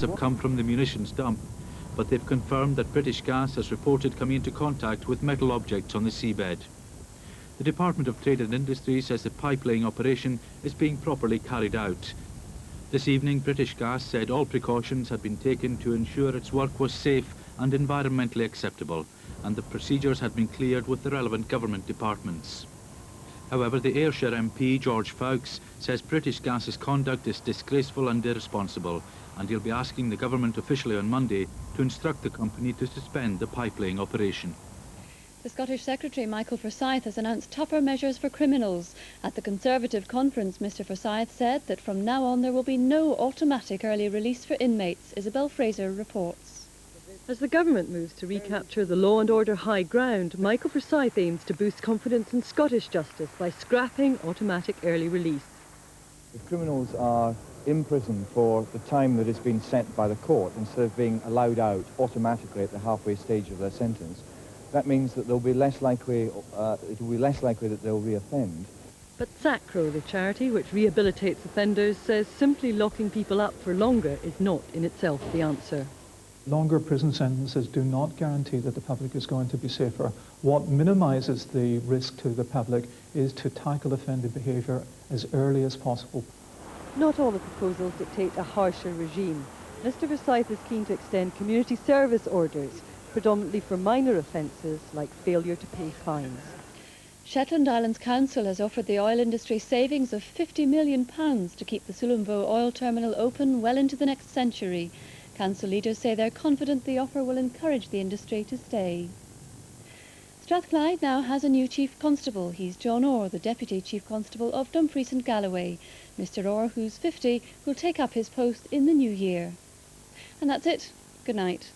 have come from the munitions dump, but they've confirmed that British Gas has reported coming into contact with metal objects on the seabed. The Department of Trade and Industry says the pipe-laying operation is being properly carried out. This evening, British Gas said all precautions had been taken to ensure its work was safe and environmentally acceptable, and the procedures had been cleared with the relevant government departments. However, the Ayrshire MP, George Fowkes, says British Gas's conduct is disgraceful and irresponsible, and he'll be asking the government officially on Monday to instruct the company to suspend the pipe-laying operation. The Scottish Secretary, Michael Forsyth, has announced tougher measures for criminals. At the Conservative conference, Mr Forsyth said that from now on there will be no automatic early release for inmates. Isabel Fraser reports. As the government moves to recapture the law and order high ground, Michael Forsyth aims to boost confidence in Scottish justice by scrapping automatic early release. If criminals are in prison for the time that has been set by the court, instead of being allowed out automatically at the halfway stage of their sentence, that means that they'll be less likely, it will be less likely that they'll reoffend. But SACRO, the charity which rehabilitates offenders, says simply locking people up for longer is not in itself the answer. Longer prison sentences do not guarantee that the public is going to be safer. What minimises the risk to the public is to tackle offender behaviour as early as possible. Not all the proposals dictate a harsher regime. Mr Forsyth is keen to extend community service orders, predominantly for minor offences like failure to pay fines. Shetland Islands Council has offered the oil industry savings of £50 million to keep the Sullomvo oil terminal open well into the next century. Council leaders say they're confident the offer will encourage the industry to stay. Strathclyde now has a new Chief Constable. He's John Orr, the Deputy Chief Constable of Dumfries and Galloway. Mr Orr, who's 50, will take up his post in the new year. And that's it. Good night.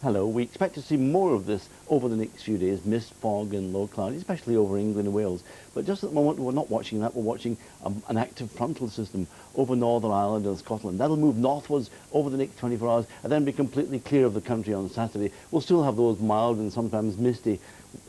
Hello, we expect to see more of this over the next few days, mist, fog and low cloud, especially over England and Wales. But just at the moment, we're not watching that, we're watching an active frontal system over Northern Ireland and Scotland. That'll move northwards over the next 24 hours and then be completely clear of the country on Saturday. We'll still have those mild and sometimes misty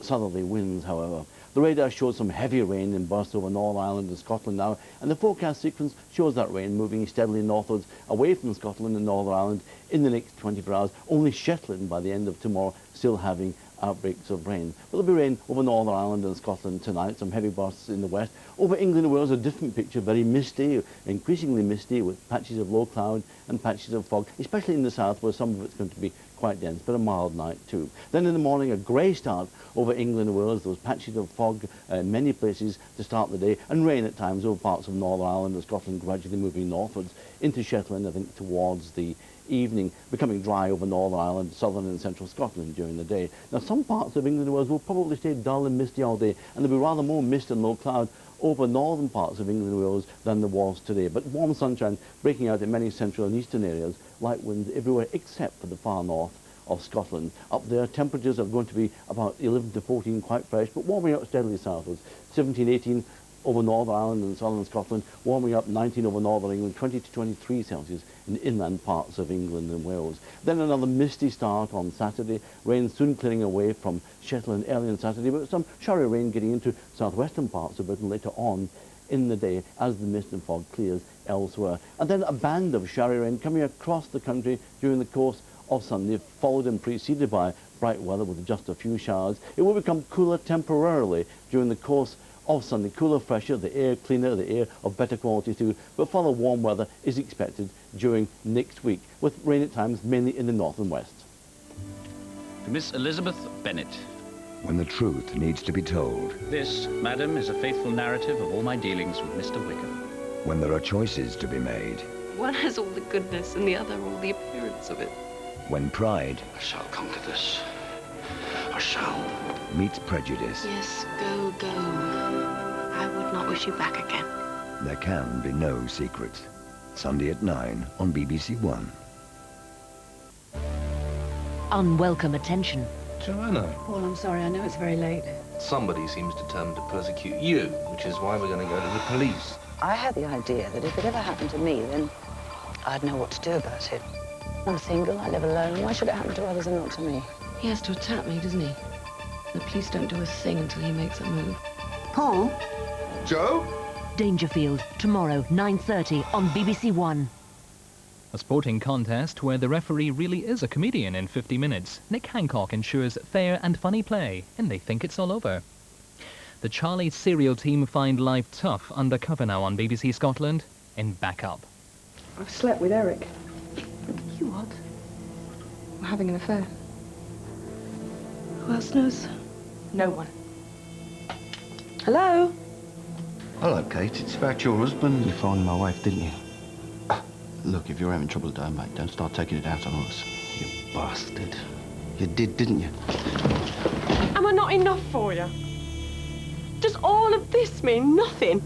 southerly winds, however. The radar shows some heavy rain in bursts over Northern Ireland and Scotland now, and the forecast sequence shows that rain moving steadily northwards away from Scotland and Northern Ireland in the next 24 hours. Only Shetland by the end of tomorrow still having outbreaks of rain. But there'll be rain over Northern Ireland and Scotland tonight, some heavy bursts in the west. Over England and Wales, a different picture, very misty, increasingly misty, with patches of low cloud and patches of fog, especially in the south where some of it's going to be quite dense, but a mild night too. Then in the morning, a grey start over England and Wales, those patches of fog in many places to start the day, and rain at times over parts of Northern Ireland and Scotland, gradually moving northwards into Shetland, I think, towards the evening, becoming dry over Northern Ireland, southern and central Scotland during the day. Now, some parts of England and Wales will probably stay dull and misty all day, and there'll be rather more mist and low cloud over northern parts of England and Wales than there was today. But warm sunshine breaking out in many central and eastern areas, light winds everywhere except for the far north of Scotland. Up there, temperatures are going to be about 11 to 14, quite fresh, but warming up steadily southwards. 17, 18 over Northern Ireland and southern Scotland, warming up 19 over northern England, 20 to 23 Celsius in the inland parts of England and Wales. Then another misty start on Saturday, rain soon clearing away from Shetland early on Saturday, but some showery rain getting into southwestern parts of Britain later on in the day as the mist and fog clears elsewhere. And then a band of showery rain coming across the country during the course of Sunday, followed and preceded by bright weather with just a few showers. It will become cooler temporarily during the course of Sunday. Cooler, fresher, the air cleaner, the air of better quality too, but further warm weather is expected during next week, with rain at times mainly in the north and west. To Miss Elizabeth Bennet. When the truth needs to be told. This, madam, is a faithful narrative of all my dealings with Mr. Wickham. When there are choices to be made. One has all the goodness and the other all the appearance of it. When pride... I shall conquer this. I shall. Meets prejudice. Yes, go, go. I would not wish you back again. There can be no secrets. Sunday at 9 on BBC1. Unwelcome attention. Joanna. Paul, I'm sorry, I know it's very late. Somebody seems determined to persecute you, which is why we're going to go to the police. I had the idea that if it ever happened to me, then I'd know what to do about it. I'm single, I live alone. Why should it happen to others and not to me? He has to attack me, doesn't he? The police don't do a thing until he makes a move. Paul? Joe? Dangerfield, tomorrow, 9:30 on BBC1. A sporting contest where the referee really is a comedian in 50 minutes. Nick Hancock ensures fair and funny play, and they think it's all over. The Charlie serial team find life tough undercover now on BBC Scotland in Backup. I've slept with Eric. You what? We're having an affair. Who else knows? No one. Hello? Hello, Kate. It's about your husband. You phoned my wife, didn't you? Look, if you're having trouble at home, mate, don't start taking it out on us. You bastard. You did, didn't you? Am I not enough for you? Does all of this mean nothing?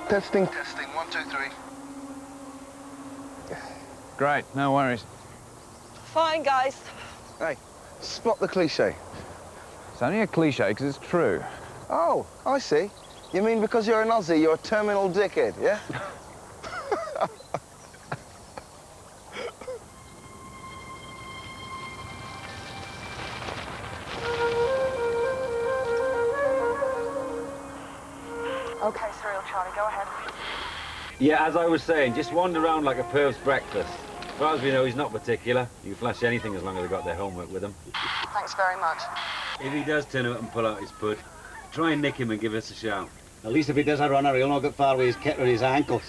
Testing, 1, 2, 3. Great, no worries. Fine, guys. Hey, spot the cliche. It's only a cliche because it's true. Oh, I see. You mean because you're an Aussie, you're a terminal dickhead, yeah? Okay, Serial Charlie, go ahead. Yeah, as I was saying, just wander around like a perv's breakfast. As far as we know, he's not particular. You can flash anything as long as they've got their homework with them. Thanks very much. If he does turn up and pull out his pud, try and nick him and give us a shout. At least if he does a runner, he'll not get far with his kit or his ankles.